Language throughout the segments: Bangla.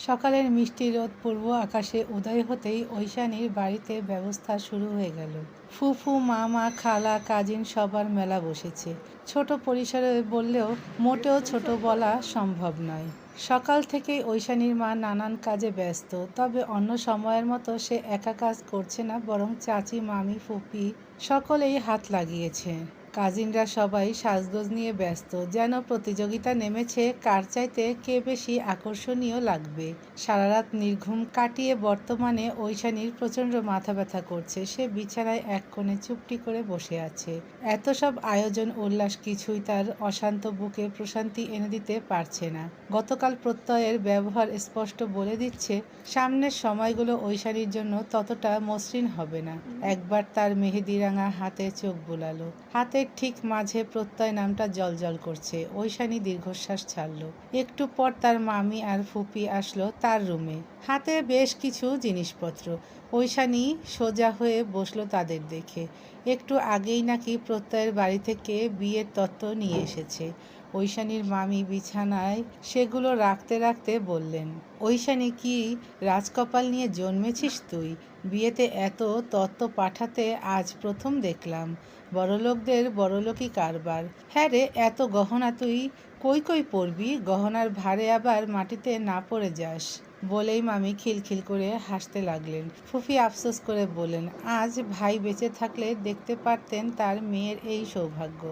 সকালের মিষ্টি রোদ পূর্ব আকাশে উদয় হতেই ঐশানীর বাড়িতে ব্যবস্থা শুরু হয়ে গেল। ফুফু, মামা, খালা, কাজিন সবার মেলা বসেছে। ছোট পরিসরে বললেও মোটেও ছোট বলা সম্ভব নয়। সকাল থেকেই ঐশানীর মা নানান কাজে ব্যস্ত, তবে অন্য সময়ের মতো সে একা কাজ করছে না, বরং চাচি, মামি, ফুপি সকলেই হাত লাগিয়েছে। কাজিনরা সবাই সাজগোজ নিয়ে ব্যস্ত, যেন প্রতিযোগিতা নেমেছে কার চাইতে কে বেশি আকর্ষণীয় লাগবে। সারারাত নির্ঘুম কাটিয়ে বর্তমানে ঐশানীর প্রচণ্ড মাথা ব্যথা করছে। সে বিছানায় এক কোণে চুপটি করে বসে আছে। এত সব আয়োজন উল্লাস কিছুই তার অশান্ত বুকে প্রশান্তি এনে দিতে পারছে না। গতকাল প্রত্যয়ের ব্যবহার স্পষ্ট বলে দিচ্ছে সামনের সময়গুলো ঐশানীর জন্য ততটা মসৃণ হবে না। একবার তার মেহেদিরাঙা হাতে চোখ বুলালো। হাতের ঠিক মাঝে প্রত্যয় নামটা জ্বলজ্বল করছে। ঐশানী দীর্ঘশ্বাস ছাড়ল। একটু পর তার মামি আর ফুপি আসলো তার রুমে, হাতে বেশ কিছু জিনিসপত্র। ঐশানী সোজা হয়ে বসলো তাদের দেখে। একটু আগেই নাকি প্রত্যয়ের বাড়ি থেকে বিয়ের তত্ত্ব নিয়ে এসেছে। ঐশানীর মামি বিছানায় সেগুলো রাখতে রাখতে বললেন, ঐশানী, কি রাজকপাল নিয়ে জন্মেছিস তুই? বিয়েতে এত তত্ত্ব পাঠাতে আজ প্রথম দেখলাম। বড়লোকদের বড়লোকই কারবার। হ্যাঁ রে, এত গহনা তুই কই কই পরবি? গহনার ভারে আবার মাটিতে না পড়ে যাস। বলেই মামি খিলখিল করে হাসতে লাগলেন। ফুফি আফসোস করে বললেন, আজ ভাই বেঁচে থাকলে দেখতে পারতেন তার মেয়ের এই সৌভাগ্য।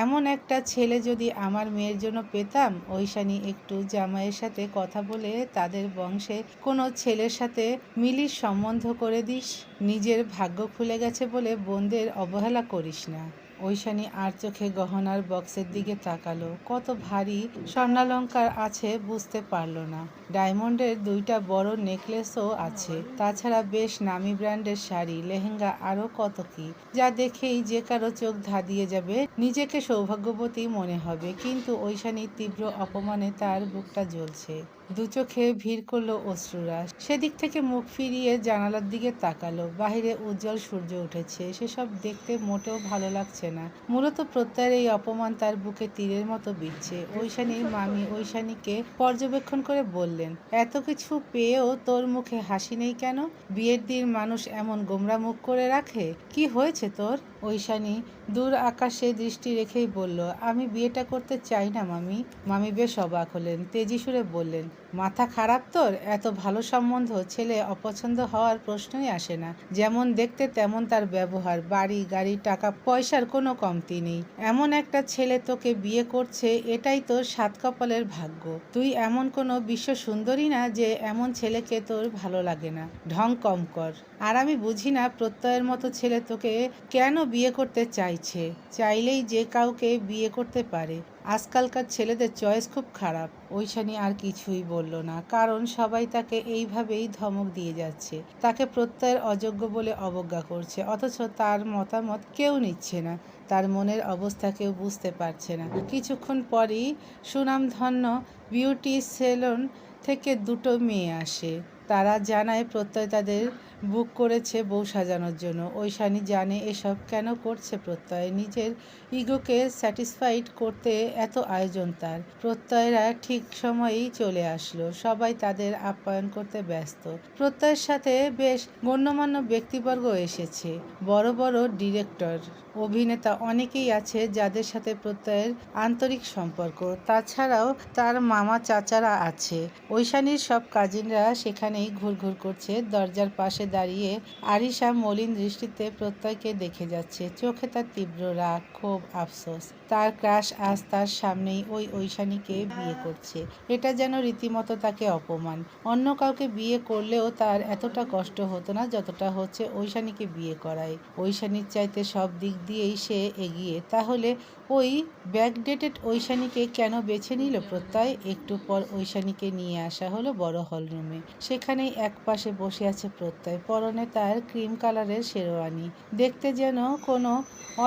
এমন একটা ছেলে যদি আমার মেয়ের জন্য পেতাম। ঐশানী, একটু জামাইয়ের সাথে কথা বলে তাদের বংশে কোনো ছেলের সাথে মিলির সম্বন্ধ করে দিস। নিজের ভাগ্য খুলে গেছে বলে বোনদের অবহেলা করিস না। ঐশানী আর চোখে গহনার বক্সের দিকে তাকালো। কত ভারী স্বর্ণালঙ্কার আছে বুঝতে পারল না। ডায়মন্ডের 2টা বড় নেকলেসও আছে। তাছাড়া বেশ নামি ব্র্যান্ডের শাড়ি, লেহেঙ্গা, আরও কত কি, যা দেখেই যে কারো চোখ ধাঁধিয়ে যাবে, নিজেকে সৌভাগ্যবতী মনে হবে। কিন্তু ঐশানীর তীব্র অপমানে তার বুকটা জ্বলছে। দু চোখে ভিড় করলো অশ্রুরা। সেদিক থেকে মুখ ফিরিয়ে জানালার দিকে তাকালো। বাহিরে উজ্জ্বল সূর্য উঠেছে। সেসব দেখতে মোটেও ভালো লাগছে না। মূলত প্রত্যয়ের এই অপমান তার বুকে তীরের মতো বিঁধছে। ঐশানীর মামি ঐশানীকে পর্যবেক্ষণ করে বললেন, এত কিছু পেয়েও তোর মুখে হাসি নেই কেন? বিয়ের দিন মানুষ এমন গোমরা মুখ করে রাখে? কি হয়েছে তোর? ঐশানী দূর আকাশে দৃষ্টি রেখেই বলল, আমি বিয়েটা করতে চাই না মামি। মামি বেশ অবাক হলেন। তেজি সুরে বললেন, মাথা খারাপ তোর? এত ভালো সম্বন্ধ, ছেলে অপছন্দ হওয়ার প্রশ্নই আসে না। যেমন দেখতে তেমন তার ব্যবহার, বাড়ি গাড়ি, টাকা পয়সার কোনো কমতি নেই। এমন একটা ছেলে তোকে বিয়ে করছে, এটাই তোর সাত কপালের ভাগ্য। তুই এমন কোনো বিশ্ব সুন্দরী না যে এমন ছেলেকে তোর ভালো লাগে না। ঢং কম কর। আর আমি বুঝি না প্রত্যয়ের মতো ছেলে তোকে কেন বিয়ে করতে চাইছে। চাইলেই যে কাউকে বিয়ে করতে পারে। আজকালকার ছেলেদের চয়েস খুব খারাপ। ঐশানী আর কিছুই বলল না, কারণ সবাই তাকে এইভাবেই ধমক দিয়ে যাচ্ছে। তাকে প্রত্যয়ের অযোগ্য বলে অবজ্ঞা করছে, অথচ তার মতামত কেউ নিচ্ছে না। তার মনের অবস্থা কেউ বুঝতে পারছে না। কিছুক্ষণ পরই সুনামধন্য বিউটি সেলুন থেকে 2টো মেয়ে আসে। তারা জানায় প্রত্যয় তাদের বুক করেছে বউ সাজানোর জন্য। ঐশানী জানে এসব কেন করছে প্রত্যয়। নিজের ইগোকে স্যাটিসফাইড করতে এত আয়োজন তার। প্রত্যয়রা ঠিক সময়েই চলে আসলো। সবাই তাদের আপ্যায়ন করতে ব্যস্ত। প্রত্যয়ের সাথে বেশ গণ্যমান্য ব্যক্তিবর্গ এসেছে। বড় বড় ডিরেক্টর, অভিনেতা অনেকেই আছে যাদের সাথে প্রত্যয়ের আন্তরিক সম্পর্ক। তাছাড়াও তার মামা চাচারা আছে। ঐশানীর সব কাজিনরা সেখানেই ঘুরঘুর করছে। দরজার পাশে দাঁড়িয়ে আরিশা মলিন দৃষ্টিতে প্রত্যয়কে দেখে যাচ্ছে। চোখে তার তীব্র রাগ, ক্ষোভ, আফসোস। তার ক্রাশ আজ তার সামনেই ওই ঐশানীকে বিয়ে করছে। এটা যেন রীতিমতো তাকে অপমান। অন্য কাউকে বিয়ে করলেও তার এতটা কষ্ট হতো না যতটা হচ্ছে ঐশানীকে বিয়ে করায়। ঐশানীর চাইতে সব দিক দিয়েই সে এগিয়ে। তাহলে ওই ব্যাকডেটেড ঐশানীকে কেন বেছে নিল প্রত্যয়? একটু পর ঐশানীকে নিয়ে আসা হলো বড় হলরুমে। সেখানেই এক পাশে বসে আছে প্রত্যয়। পরনে তার ক্রিম কালারের শেরওয়ানি। দেখতে যেন কোনো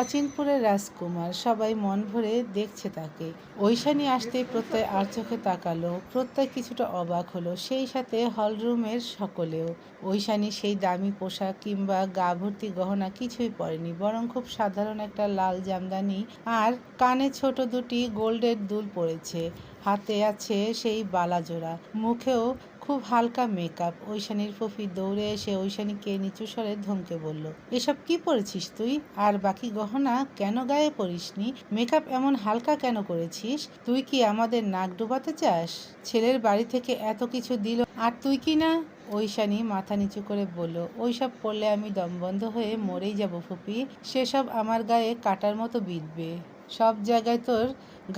অচিনপুরের রাজকুমার। সবাই মন ভরে দেখছে তাকে। ঐশানী আসতেই প্রত্যয় আর চোখে তাকালো। প্রত্যয় কিছুটা অবাক হলো, সেই সাথে হলরুমের সকলেও। ঐশানী সেই দামি পোশাক কিংবা গা ভর্তি গহনা কিছুই পরেনি, বরং খুব সাধারণ একটা লাল জামদানি আর আর কানে ছোট দুটি গোল্ডের দুল পড়েছে, হাতে আছে সেই বালাজোড়া, মুখেও খুব হালকা মেকআপ। ঐশানীর ফুফি দৌড়ে এসে ঐশানীকে নিচু স্বরে ধমকে বলল, এসব কি পরেছিস তুই? আর বাকি গহনা কেন গায়ে পরিসনি? মেকআপ এমন হালকা কেন করেছিস? তুই কি আমাদের নাক ডুবাতে চাস? ছেলের বাড়ি থেকে এত কিছু দিল আর তুই কি না? ঐশানী মাথা নিচু করে বলল, ওইসব পড়লে আমি দমবন্ধ হয়ে মরেই যাব ফুপি। সেসব আমার গায়ে কাটার মতো বিঁধবে। সব জায়গায় তোর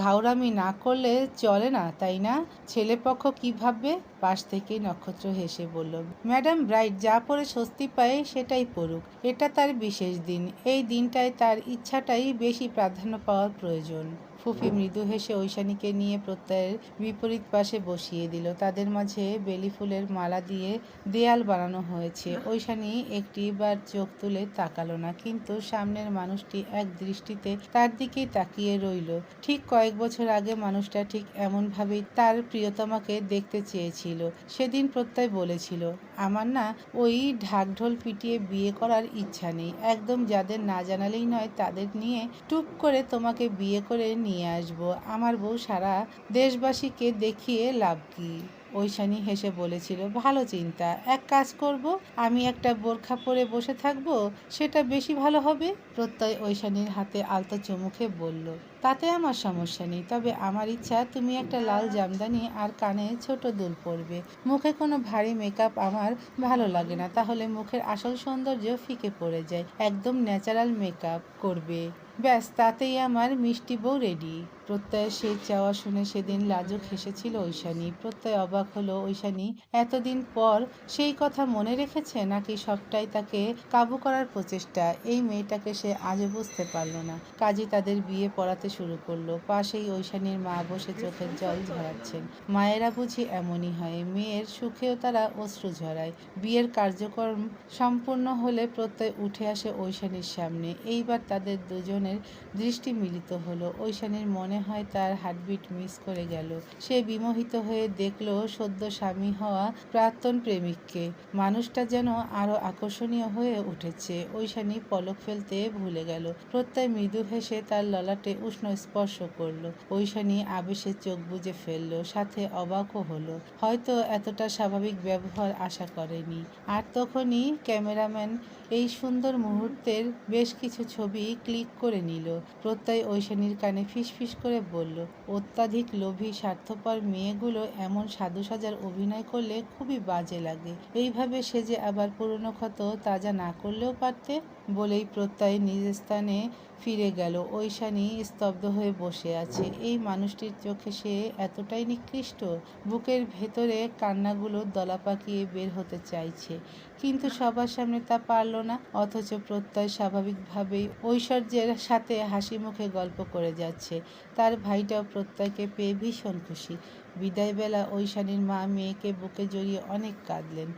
ঘাউরামি না করলে চলে না, তাই না? ছেলেপক্ষ কি ভাববে? পাশ থেকেই নক্ষত্র হেসে বলল, ম্যাডাম ব্রাইট যা পরে স্বস্তি পায় সেটাই পড়ুক। এটা তার বিশেষ দিন। এই দিনটায় তার ইচ্ছাটাই বেশি প্রাধান্য পাওয়ার প্রয়োজন। ফুফি মৃদু হেসে ঐশানীকে নিয়ে প্রত্যয়ের বিপরীত পাশে বসিয়ে দিল। তাদের মাঝে বেলি ফুলের মালা দিয়ে দেয়াল বানানো হয়েছে। ঐশানী একটিবার চোখ তুলে তাকালো না, কিন্তু সামনের মানুষটি এক দৃষ্টিতে তার দিকেই তাকিয়ে রইল। ঠিক কয়েক বছর আগে মানুষটা ঠিক এমনভাবেই তার প্রিয়তমাকে দেখতে চেয়েছিল। সেদিন প্রত্যয় বলেছিল, আমার না ওই ঢাকঢোল পিটিয়ে বিয়ে করার ইচ্ছা নেই। একদম যাদের না জানালেই নয় তাদের নিয়ে টুপ করে তোমাকে বিয়ে করে নিয়ে আসবো। আমার বউ সারা দেশবাসীকে দেখিয়ে লাভ কি? ঐশানী হেসে বলেছিল, ভালো চিন্তা। এক কাজ করব, আমি একটা বোরখা পরে বসে থাকবো, সেটা বেশি ভালো হবে। প্রত্যয় ঐশানীর হাতে আলতো চুমুকে বলল, তাতে আমার সমস্যা নেই, তবে আমার ইচ্ছা তুমি একটা লাল জামদানি আর কানে ছোট দুল পরবে। মুখে কোনো ভারী মেকআপ আমার ভালো লাগে না, তাহলে মুখের আসল সৌন্দর্য ফিকে পড়ে যায়। একদম ন্যাচারাল মেকআপ করবে, ব্যাস তাতেই আমার মিষ্টি বউ রেডি। প্রত্যয়ের সেই চাওয়া শুনে সেদিন লাজুক হেসেছিল ঐশানী। প্রত্যয় অবাক হলো, ঐশানী এতদিন পর সেই কথা মনে রেখেছে, নাকি সবটাই তাকে কাবু করার প্রচেষ্টা। এই মেয়েটাকে সে আজও বুঝতে পারল না। কাজী তাদের বিয়ে পড়াতে শুরু করলো। পাশেই ঐশানীর মা বসে চোখের জল ঝরাচ্ছেন। মায়েরা বুঝি এমনই হয়, মেয়ের সুখেও তারা অশ্রু ঝরায়। বিয়ের কার্যক্রম সম্পূর্ণ হলে প্রত্যয় উঠে আসে ঐশানীর সামনে। এইবার তাদের দুজনের দৃষ্টি মিলিত হলো। ঐশানীর মনে হয় তার হার্টবিট মিস করে গেল। সে বিমোহিত হয়ে দেখল সদ্য স্বামী হওয়া প্রাক্তন প্রেমিককে। মানুষটা যেন আরো আকর্ষণীয় হয়ে উঠেছে। ঐশানী পলক ফেলতে ভুলে গেল। প্রত্যয় মৃদু হেসে তার ললাটে উষ্ণ স্পর্শ করলো। ঐশানী আবেশে চোখ বুজে ফেলল, সাথে অবাকও হলো। হয়তো এতটা স্বাভাবিক ব্যবহার আশা করেনি। আর তখনই ক্যামেরাম্যান এই সুন্দর মুহূর্তের বেশ কিছু ছবি ক্লিক করে নিল। প্রত্যয় ঐশানীর কানে ফিসফিস করে বলল, অত্যাধিক লোভী স্বার্থপর মেয়েগুলো এমন সাধু সাজার অভিনয় করলে খুবই বাজে লাগে। এইভাবে সেজে আবার পুরনো ক্ষত তাজা না করলেও পারতে। বলেই প্রত্যয় নিজ স্থানে ফিরে গেল। ঐশানী স্তব্ধ হয়ে বসে আছে। এই মানুষটির চোখে সে এতটাই নিকৃষ্ট। বুকের ভেতরে কান্নাগুলো দলা পাকিয়ে বের হতে চাইছে, কিন্তু সবার সামনে তা পারল না। অথচ প্রত্যয় স্বাভাবিকভাবেই ঐশ্বর্যের সাথে হাসি মুখে গল্প করে যাচ্ছে। তার ভাইটাও প্রত্যয়কে পেয়ে ভীষণ খুশি। বিদায়বেলা ঐশানীর মা মেয়েকে বুকে জড়িয়ে অনেক কাঁদলেন।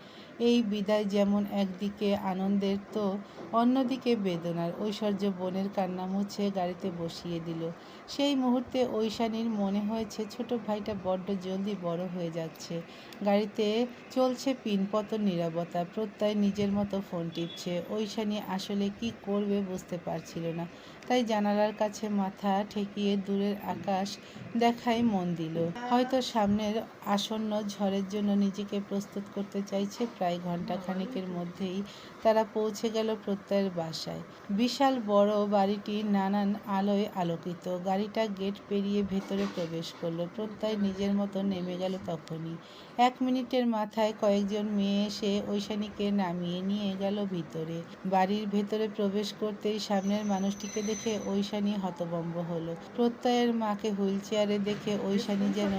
এই বিদায় যেমন একদিকে আনন্দের, তো অন্যদিকে বেদনার। ঐশ্বর্য বোনের কান্না মুছে গাড়িতে বসিয়ে দিল। সেই মুহূর্তে ঐশানীর মনে হয়েছে ছোট ভাইটা বড্ড জলদি বড় হয়ে যাচ্ছে। গাড়িতে চলছে পিনপতন নীরবতা। প্রত্যয় নিজের মতো ফোন টিপছে। ঐশানী আসলে কি করবে বুঝতে পারছিল না, তাই জানালার কাছে মাথা ঠেকিয়ে দূরের আকাশ দেখায় মন দিল। হয়তো সামনের আসন্ন ঝড়ের জন্য নিজেকে প্রস্তুত করতে চাইছে। প্রায় ঘন্টাখানেকের মধ্যেই তারা পৌঁছে গেল প্রত্যয়ের বাসায়। বিশাল বড় বাড়িটি নানান আলোয় আলোকিত। গাড়িটা গেট পেরিয়ে ভেতরে প্রবেশ করলো। প্রত্যয় নিজের মতো নেমে গেল তখনই। 1 মিনিটের মাথায় কয়েকজন মেয়ে এসে ঐশানীকে নামিয়ে নিয়ে গেল ভিতরে। বাড়ির ভেতরে প্রবেশ করতেই সামনের মানুষটিকে দেখে ঐশানী হতভম্ব হলো। প্রত্যয়ের মাকে হুইল চেয়ারে দেখে ঐশানী যেন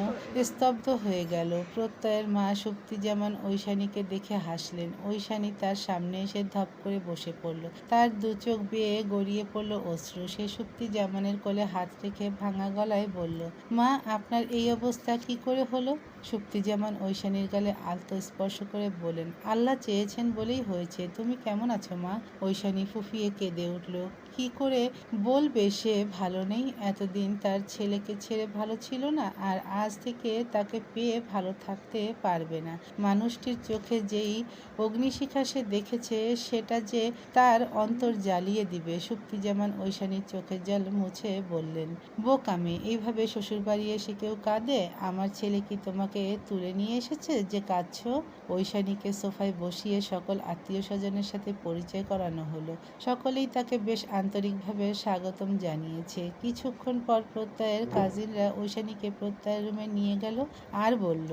স্তব্ধ হয়ে গেল। প্রত্যয়ের মা সুপ্তিজামান ঐশানীকে দেখে হাসলেন। ঐশানী তার সামনে এসে ধপ করে বসে পড়ল। তার দু চোখ বেয়ে গড়িয়ে পড়ল অশ্রু। সে সুপ্তিজামানের কোলে হাত রেখে ভাঙা গলায় বলল, মা আপনার এই অবস্থা কি করে হলো? সুপ্তিজামান ঐশানীর গালে আলতো স্পর্শ করে বলেন, আল্লাহ চেয়েছেন বলেই হয়েছে। তুমি কেমন আছো মা? ঐশানী ফুঁফিয়ে কেঁদে উঠল। কি করে বলবে সে ভালো নেই? এতদিন তার ছেলেকে ছেড়ে ভালো ছিল না, আর আজ থেকে তাকে পেয়ে ভালো থাকতে পারবে না। মানুষটির চোখে যেই অগ্নিশিখা সে দেখেছে সেটা যে তার অন্তর জ্বালিয়ে দিবে। সুপ্তিজামান ঐশানীর চোখের জল মুছে বললেন, বোকামে, এইভাবে শ্বশুরবাড়ি এসে কেউ কাঁদে? আমার ছেলে কি তোমাকে তুলে নিয়ে এসেছে যে কাঁদছো? ঐশানীকে সোফায় বসিয়ে সকল আত্মীয় স্বজনের সাথে পরিচয় করানো হলো। সকলেই তাকে বেশ আন্তরিকভাবে স্বাগতম জানিয়েছে। কিছুক্ষণ পর প্রত্যয়ের কাজিনরা ঐশানীকে প্রত্যয়ের রুমে নিয়ে গেল আর বলল,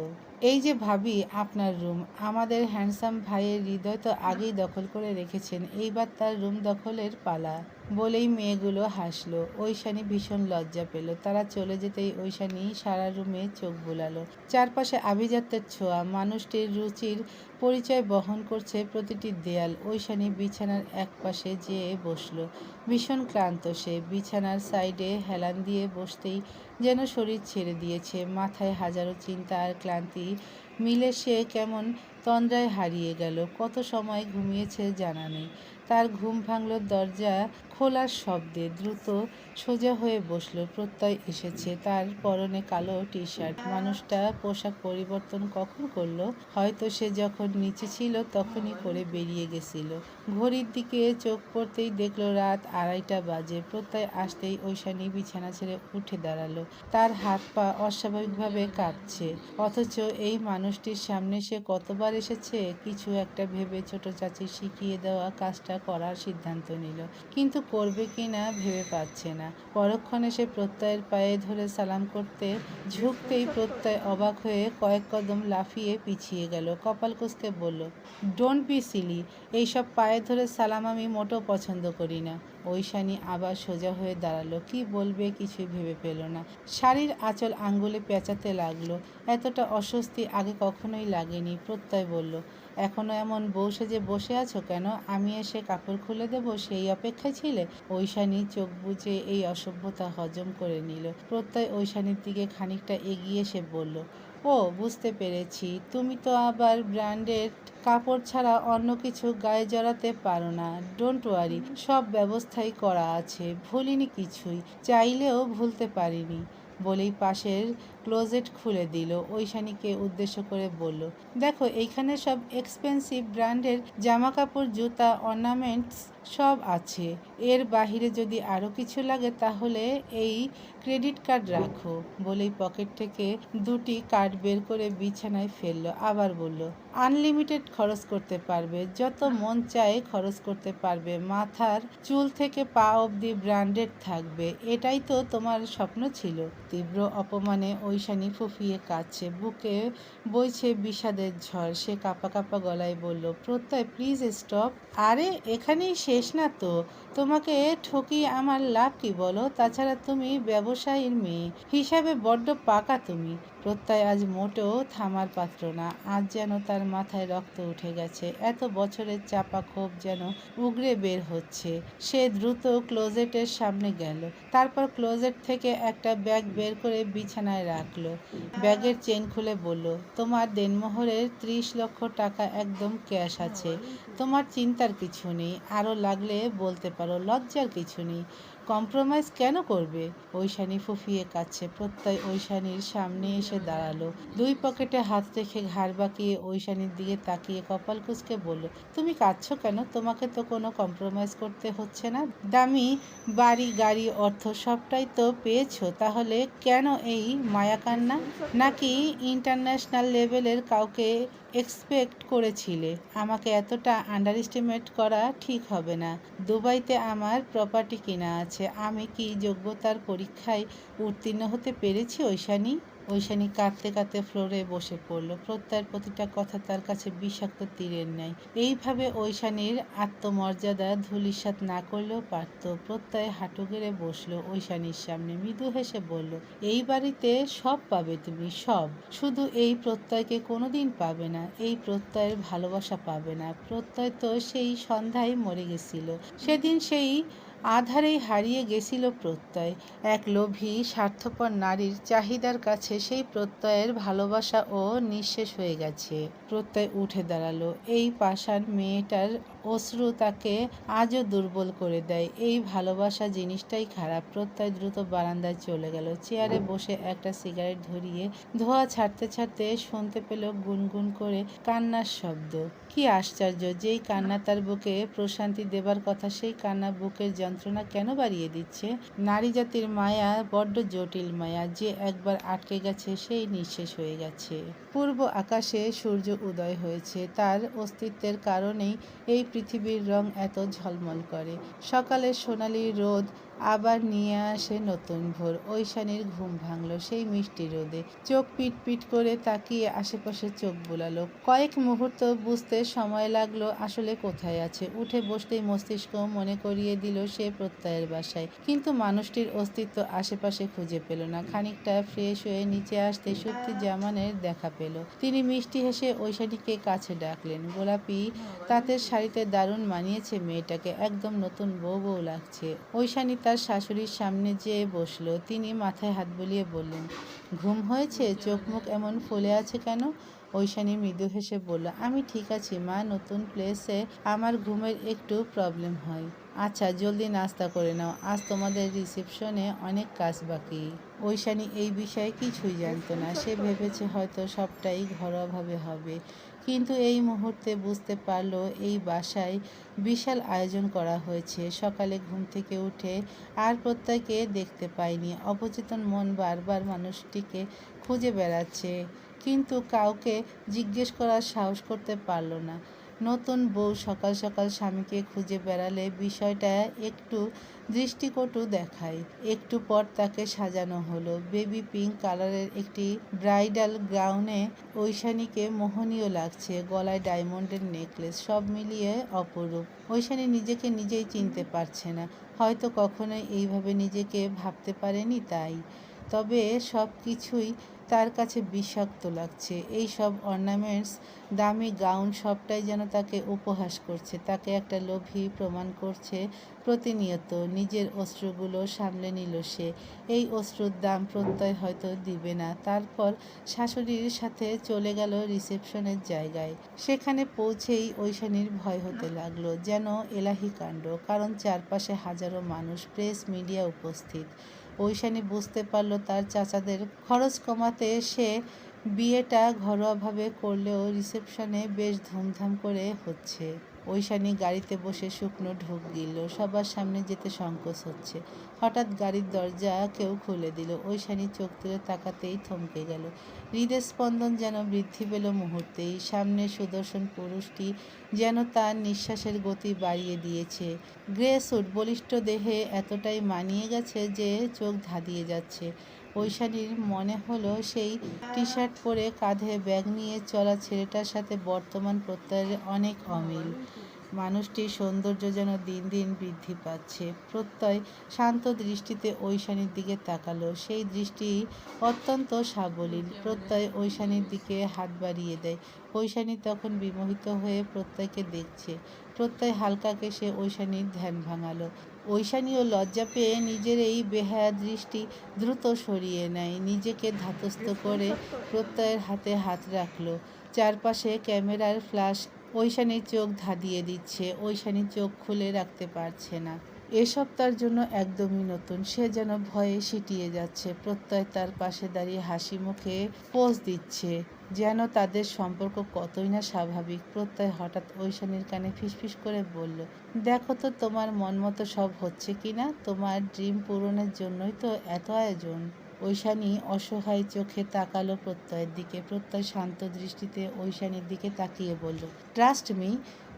এই যে ভাবি, আপনার রুম। আমাদের হ্যান্ডসাম ভাইয়ের হৃদয় তো আগেই দখল করে রেখেছেন, এইবার তার রুম দখলের পালা। বলেই মেয়েগুলো হাসলো। ঐশানী ভীষণ লজ্জা পেল। তারা চলে যেতেই ঐশানী সারা রুমে চোখ বুলালো। চারপাশে আভিজাত্যের ছোঁয়া, মানুষটির রুচির পরিচয় বহন করছে প্রতিটি দেয়াল। ঐশানী বিছানার একপাশে যেয়ে বসলো। ভীষণ ক্লান্ত সে। বিছানার সাইডে হেলান দিয়ে বসতেই যেন শরীর ছেড়ে দিয়েছে। মাথায় হাজারো চিন্তা আর ক্লান্তি মিলে সে কেমন তন্দ্রায় হারিয়ে গেল। কত সময় ঘুমিয়েছে জানা নেই। তার ঘুম ভাঙল দরজা খোলার শব্দে। দ্রুত সোজা হয়ে বসল। প্রত্যয় এসেছে। তার পরনে কালো টি শার্ট। মানুষটা পোশাক পরিবর্তন কখন করলো? হয়তো সে যখন নিচে ছিল তখনই করে বেরিয়ে গেছিল। ঘড়ির দিকে চোখ পড়তেই দেখলো রাত 2:30 বাজে। প্রত্যয় আসতেই ঐশানী বিছানা ছেড়ে উঠে দাঁড়ালো। তার হাত পা অস্বাভাবিকভাবে কাঁপছে। অথচ এই মানুষটির সামনে সে কতবার এসেছে। কিছু একটা ভেবে ছোট চাচি শিখিয়ে দেওয়া কাজটা করার সিদ্ধান্ত নিল, কিন্তু করবে কিনা ভেবে পাচ্ছে না। পরক্ষণে সে প্রত্যয়ের পায়ে ধরে সালাম করতে ঝুঁকতেই প্রত্যয় অবাক হয়ে কয়েক কদম লাফিয়ে পিছিয়ে গেল। কপাল কুঁচকে বলল, ডোন্ট বি সিলি, এইসব পায়ে ধরে সালাম আমি মোটেও পছন্দ করি না। ঐশানী আবার সোজা হয়ে দাঁড়ালো। কি বলবে কিছুই ভেবে পেল না। শাড়ির আঁচল আঙ্গুলে পেঁচাতে লাগলো। এতটা অস্বস্তি আগে কখনোই লাগেনি। প্রত্যয় বলল, এখনো এমন বউ সেজে বসে আছো কেন? আমি এসে কাপড় খুলে দেব সেই অপেক্ষায় ছিলে? ঐশানী চোখ বুজে এই অসভ্যতা হজম করে নিল। প্রত্যয় ঐশানীর দিকে খানিকটা এগিয়ে এসে বলল, ও বুঝতে পেরেছি, তুমি তো আবার ব্র্যান্ডেড কাপড় ছাড়া অন্য কিছু গায়ে জড়াতে পারো না। ডোন্ট ওয়ারি, সব ব্যবস্থাই করা আছে, ভুলিনি কিছুই, চাইলেও ভুলতে পারিনি। বলেই পাশের ক্লোজেট খুলে দিল। ঐশানীকে উদ্দেশ্য করে বলল, দেখো এইখানে সব এক্সপেন্সিভ ব্র্যান্ডের জামা কাপড়, জুতা, অর্নামেন্টস সব আছে। এর বাহিরে যদি আরও কিছু লাগে তাহলে এই ক্রেডিট কার্ড রাখো। বলেই পকেট থেকে 2টি কার্ড বের করে বিছানায় ফেললো। আবার বলল, আনলিমিটেড খরচ করতে পারবে, যত মন চায় খরচ করতে পারবে, মাথার চুল থেকে পা অবধি ব্র্যান্ডেড থাকবে। এটাই তো তোমার স্বপ্ন ছিল। তীব্র অপমানে ঐশানী ফুঁফিয়ে কাঁদছে। বুকে বইছে বিষাদের ঝড়। সে কাঁপা কাঁপা গলায় বলল, প্রত্যয় প্লিজ স্টপ। আরে এখানেই শেষ না তো। তোমাকে ঠকিয়ে আমার লাভ কি বলো? তাছাড়া তুমি ব্যবসায়ীর মেয়ে হিসাবে বড্ড পাকা তুমি। প্রত্যয় আজ মোটেও থামার পাত্র না। আজ যেন তার মাথায় রক্ত উঠে গেছে। এত বছরের চাপা ক্ষোভ যেন উগরে বের হচ্ছে। সে দ্রুত ক্লোজেটের সামনে গেল। তারপর ক্লোজেট থেকে একটা ব্যাগ বের করে বিছানায় রাখলো। ব্যাগের চেন খুলে বলল, তোমার দেনমোহরের 30 লক্ষ টাকা একদম ক্যাশ আছে। তোমার চিন্তার কিছু নেই। আরও লাগলে বলতে পারো, লজ্জার কিছু নেই। কম্প্রোমাইজ কেন করবে? ঐশানী ফুঁফিয়ে কাঁদছে। প্রত্যয় ঐশানীর সামনে এসে দাঁড়ালো। 2 পকেটে হাত রেখে ঘাড় বাঁকিয়ে ঐশানীর দিকে তাকিয়ে কপাল কুঁচকে বলল, তুমি কাঁদছো কেন? তোমাকে তো কোনো কম্প্রোমাইজ করতে হচ্ছে না। দামি বাড়ি, গাড়ি, অর্থ সবটাই তো পেয়েছো। তাহলে কেন এই মায়াকান্না? নাকি ইন্টারন্যাশনাল লেভেলের কাউকে এক্সপেক্ট করেছিলে? আমাকে এতটা আন্ডার এস্টিমেট করা ঠিক হবে না। দুবাইতে আমার প্রপার্টি কেনা আছে। আমি কি যোগ্যতার পরীক্ষায় উত্তীর্ণ হতে পেরেছি ঐশানী? ঐশানী কাঁদতে কাঁদতে ফ্লোরে বসে পড়ল। প্রত্যয়ের প্রতিটা কথা তার কাছে বিষাক্ত তীরের ন্যায়। এইভাবে ঐশানীর আত্মমর্যাদা ধূলিসাৎ না করলেও পারত। প্রত্যয় হাঁটু গেড়ে বসলো ঐশানীর সামনে। মৃদু হেসে বলল, এই বাড়িতে সব পাবে তুমি, সব। শুধু এই প্রত্যয়কে কোনোদিন পাবে না। এই প্রত্যয়ের ভালোবাসা পাবে না। প্রত্যয় তো সেই সন্ধ্যায় মরে গেছিল। সেদিন সেই আধারেই হারিয়ে গেছিল প্রত্যয়। এক লোভী স্বার্থপর নারীর চাহিদার কাছে সেই প্রত্যয়ের ভালোবাসা ও নিঃশেষ হয়ে গেছে। প্রত্যয় উঠে দাঁড়ালো। এই পাষাণ মেয়েটার অশ্রু তাকে আজও দুর্বল করে দেয়। এই ভালোবাসা জিনিসটাই খারাপ। প্রত্যয় দ্রুত বারান্দায় চলে গেল। চেয়ারে বসে একটা সিগারেট ধরিয়ে ধোঁয়া ছাড়তে ছাড়তে শুনতে পেল গুনগুন করে কান্নার শব্দ। কি আশ্চর্য! যেই কান্না তার বুকে প্রশান্তি দেবার কথা, সেই কান্না বুকের যন্ত্রণা কেন বাড়িয়ে দিচ্ছে? নারী জাতির মায়া বড্ড জটিল মায়া। যে একবার আটকে গেছে সেই নিঃশেষ হয়ে গেছে। পূর্ব আকাশে সূর্য উদয় হয়েছে। তার অস্তিত্বের কারণেই এই পৃথিবীর রং এত ঝলমল করে। সকালের সোনালি রোদ আবার নিয়ে আসে নতুন ভোর। ঐশানীর ঘুম ভাঙল সেই মিষ্টি রোদে। চোখ পিট পিট করে তাকিয়ে আশেপাশে চোখ বুলালো। কয়েক মুহূর্ত বুঝতে সময় লাগলো আসলে কোথায় আছে। উঠে বসতেই মস্তিষ্ক মনে করিয়ে দিল সে প্রত্যয়ের বাসায়। কিন্তু মানুষটির অস্তিত্ব আশেপাশে খুঁজে পেল না। খানিকটা ফ্রেশ হয়ে নিচে আসতে সত্যি জামানের দেখা পেল। তিনি মিষ্টি হেসে ঐশানীকে কাছে ডাকলেন। গোলাপি তাঁতের শাড়িতে দারুণ মানিয়েছে মেয়েটাকে, একদম নতুন বউ বউ লাগছে। ঐশানী তার শাশুড়ির সামনে যেয়ে বসল। তিনি মাথায় হাত বুলিয়ে বললেন, ঘুম হয়েছে? চোখ মুখ এমন ফুলে আছে কেন? ঐশানী মৃদু হেসে বলল, আমি ঠিক আছি মা, নতুন প্লেসে আমার ঘুমের একটু প্রবলেম হয়। আচ্ছা জলদি নাস্তা করে নাও, আজ তোমাদের রিসেপশনে অনেক কাজ বাকি। ঐশানী এই বিষয়ে কিছুই জানত না। সে ভেবেছে হয়তো সবটাই ঘরোয়াভাবে হবে, কিন্তু এই মুহূর্তে বুঝতে পারল এই বাসায় বিশাল আয়োজন করা হয়েছে। সকালে ঘুম থেকে উঠে আর প্রত্যয়কে দেখতে পায়নি। অবচেতন মন বারবার মানুষটিকে খুঁজে বেড়াচ্ছে, কিন্তু কাউকে জিজ্ঞেস করার সাহস করতে পারল না। নতুন বউ সকাল সকাল স্বামীকে খুঁজে বেড়ালে বিষয়টা একটু দৃষ্টিকটু দেখায়। একটু পর তাকে সাজানো হলো। বেবি পিঙ্ক কালারের একটি ব্রাইডাল গাউনে ঐশানীকে মোহনীয় লাগছে। গলায় ডায়মন্ডের নেকলেস, সব মিলিয়ে অপরূপ। ঐশানী নিজেকে নিজেই চিনতে পারছে না। হয়তো কখনোই এইভাবে নিজেকে ভাবতে পারেনি তাই। তবে সব কিছুই তার কাছে বিষাক্ত লাগছে। এই সব অর্নামেন্টস, দামি গাউন সবটাই যেন তাকে উপহাস করছে, তাকে একটা লোভী প্রমাণ করছে প্রতিনিয়ত। নিজের অশ্রুগুলো সামলে নিল সে। এই অশ্রুর দাম প্রত্যয় হয়তো দিবে না। তারপর শাশুড়ির সাথে চলে গেল রিসেপশনের জায়গায়। সেখানে পৌঁছেই ঐশানীর ভয় হতে লাগলো, যেন এলাহি কাণ্ড। কারণ চারপাশে হাজারো মানুষ, প্রেস, মিডিয়া উপস্থিত। ঐশানী বুঝতে পারল তার চাচাদের খরচ কমাতে সে বিয়েটা ঘরোয়াভাবে করলেও রিসেপশনে বেশ ধুমধাম করে হচ্ছে। ঐশানী গাড়িতে বসে শুকনো ঢোক গিলল। সবার সামনে যেতে সংকোচ হচ্ছে। হঠাৎ গাড়ির দরজা কেউ খুলে দিল। ঐশানী চোখ তুলে তাকাতেই থমকে গেল। হৃদস্পন্দন যেন বৃদ্ধি পেল মুহূর্তেই। সামনে সুদর্শন পুরুষটি যেন তার নিঃশ্বাসের গতি বাড়িয়ে দিয়েছে। গ্রে স্যুট বলিষ্ঠ দেহে এতটাই মানিয়ে গেছে যে চোখ ধাঁধিয়ে যাচ্ছে। ঐশানীর মনে হলো সেই টি শার্ট পরে কাঁধে ব্যাগ নিয়ে চলা ছেলেটার সাথে বর্তমান প্রত্যয়ের অনেক অমিল। মানুষটির সৌন্দর্য যেন দিন দিন বৃদ্ধি পাচ্ছে। প্রত্যয় শান্ত দৃষ্টিতে ঐশানীর দিকে তাকালো। সেই দৃষ্টি অত্যন্ত সাবলীল। প্রত্যয় ঐশানীর দিকে হাত বাড়িয়ে দেয়। ঐশানী তখন বিমোহিত হয়ে প্রত্যয়কে দেখছে। প্রত্যয় হালকা কেশে ঐশানীর ধ্যান ভাঙালো। ঐশানীও লজ্জা পেয়ে নিজের এই বেহায়া দৃষ্টি দ্রুত সরিয়ে নেয়। নিজেকে ধাতস্থ করে প্রত্যয়ের হাতে হাত রাখল। চারপাশে ক্যামেরার ফ্ল্যাশ ঐশানীর চোখ ধাঁধিয়ে দিচ্ছে। ঐশানী চোখ খুলে রাখতে পারছে না। এসব তার জন্য একদমই নতুন। সে যেন ভয়ে সিটিয়ে যাচ্ছে। প্রত্যয় তার পাশে দাঁড়িয়ে হাসি মুখে পোজ দিচ্ছে, যেন তাদের সম্পর্ক কতই না স্বাভাবিক। প্রত্যয় হঠাৎ ঐশানীর কানে ফিসফিস করে বলল, দেখো তো তোমার মন মতো সব হচ্ছে কিনা। তোমার ড্রিম পূরণের জন্যই তো এত আয়োজন। ঐশানী অসহায় চোখে তাকালো প্রত্যয়ের দিকে। প্রত্যয় শান্ত দৃষ্টিতে ঐশানীর দিকে তাকিয়ে বলল, ট্রাস্ট মি,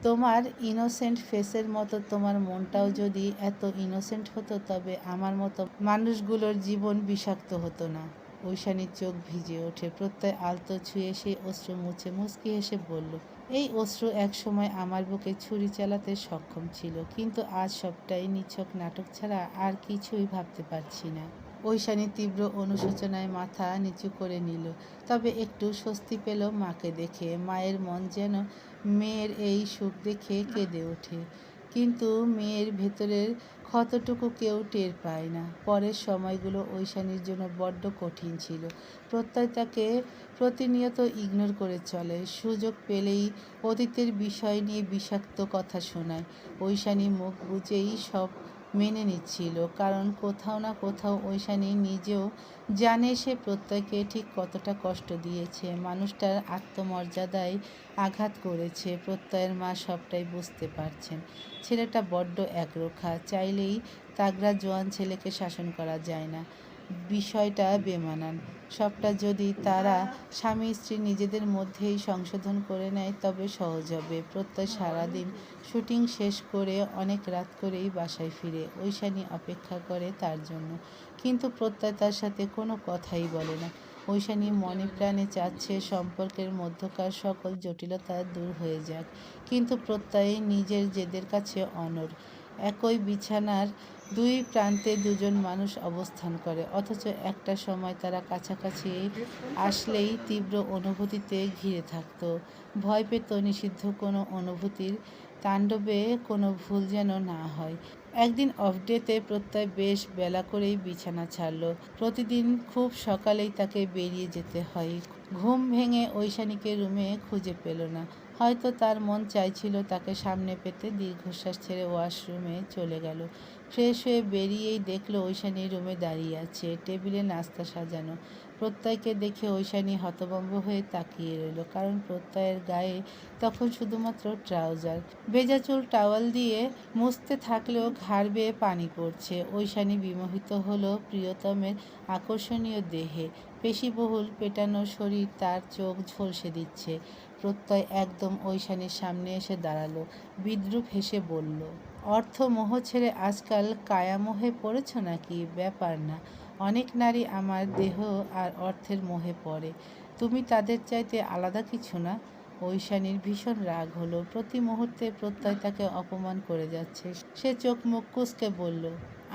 তোমার ইনোসেন্ট ফেসের মতো তোমার মনটাও যদি এত ইনোসেন্ট হতো, তবে আমার মতো মানুষগুলোর জীবন বিষাক্ত হতো না। ঐশানীর চোখ ভিজে ওঠে। প্রত্যয় আলতো ছুঁয়ে সেই অশ্রু মুছে মুচকি হেসে বলল, এই অশ্রু একসময় আমার বুকে ছুরি চালাতে সক্ষম ছিল, কিন্তু আজ সবটাই নিছক নাটক ছাড়া আর কিছুই ভাবতে পারছি না। ঐশানী তীব্র অনুশোচনায় মাথা নিচু করে নিল। তবে একটু স্বস্তি পেল মাকে দেখে। মায়ের মন যেন মেয়ের এই সুখ দেখে কেঁদে ওঠে। কিন্তু মেয়ের ভেতরের ক্ষতটুকু কেউ টের পায় না। পরের সময়গুলো ঐশানীর জন্য বড্ড কঠিন ছিল। প্রত্যয় তাকে প্রতিনিয়ত ইগনোর করে চলে। সুযোগ পেলেই অতীতের বিষয় নিয়ে বিষাক্ত কথা শোনায়। ঐশানী মুখ বুজেই সব মেনে নিচ্ছিল, কারণ কোথাও না কোথাও ঐশানী নিজেও জানে সে প্রত্যয়কে ঠিক কতটা কষ্ট দিয়েছে, মানুষটার আত্মমর্যাদায় আঘাত করেছে। প্রত্যয়ের মা সবটাই বুঝতে পারছেন। ছেলেটা বড্ড একরোখা, চাইলেই তাগড়া জোয়ান ছেলেকে শাসন করা যায় না। বিষয়টা বেমানান। সবটা যদি তারা স্বামী স্ত্রী নিজেদের মধ্যেই সংশোধন করে নেয় তবে সহজ হবে। প্রত্যয় সারাদিন শুটিং শেষ করে অনেক রাত করেই বাসায় ফিরে। ঐশানী অপেক্ষা করে তার জন্য, কিন্তু প্রত্যয় তার সাথে কোনো কথাই বলে না। ঐশানী মনে প্রাণে চাচ্ছে সম্পর্কের মধ্যকার সকল জটিলতা দূর হয়ে যাক, কিন্তু প্রত্যয় নিজের জেদের কাছে অনড়। একই বিছানার দুই প্রান্তে দুজন মানুষ অবস্থান করে, অথচ একটা সময় তারা কাছাকাছি আসলেই তীব্র অনুভূতিতে ঘিরে থাকত। ভয় পেত নিষিদ্ধ কোনো অনুভূতির তাণ্ডবে কোনো ভুল যেন না হয়। একদিন অফডেতে প্রত্যয় বেশ বেলা করেই বিছানা ছাড়ল। প্রতিদিন খুব সকালেই তাকে বেরিয়ে যেতে হয়। ঘুম ভেঙে ঐশানীকে রুমে খুঁজে পেল না। হয়তো তার মন চাইছিল তাকে সামনে পেতে দীর্ঘশ্বাস ছেড়ে ওয়াশরুমে চলে গেল। ফ্রেশ হয়ে বেরিয়েই দেখল ঐশানী রুমে দাঁড়িয়ে আছে, টেবিলে নাস্তা সাজানো। প্রত্যয়কে দেখে ঐশানী হতভম্ব হয়ে তাকিয়ে রইল, কারণ প্রত্যয়ের গায়ে তখন শুধুমাত্র ট্রাউজার। ভেজা চুল টাওয়াল দিয়ে মুছতে থাকলেও ঘাড় বেয়ে পানি পড়ছে। ঐশানী বিমোহিত হলো প্রিয়তমের আকর্ষণীয় দেহে। পেশিবহুল পেটানো শরীর তার চোখ ঝলসে দিচ্ছে। প্রত্যয় একদম ঐশানীর সামনে এসে দাঁড়ালো, বিদ্রূপ হেসে বলল, অর্থ মোহ ছেড়ে আজকাল কায়ামোহে পড়েছ নাকি? ব্যাপার না, অনেক নারী আমার দেহ আর অর্থের মোহে পড়ে, তুমি তাদের চাইতে আলাদা কিছু না। ঐশানীর ভীষণ রাগ হলো। প্রতি মুহূর্তে প্রত্যয় তাকে অপমান করে যাচ্ছে। সে চোখ মুখ কুঁচকে বলল,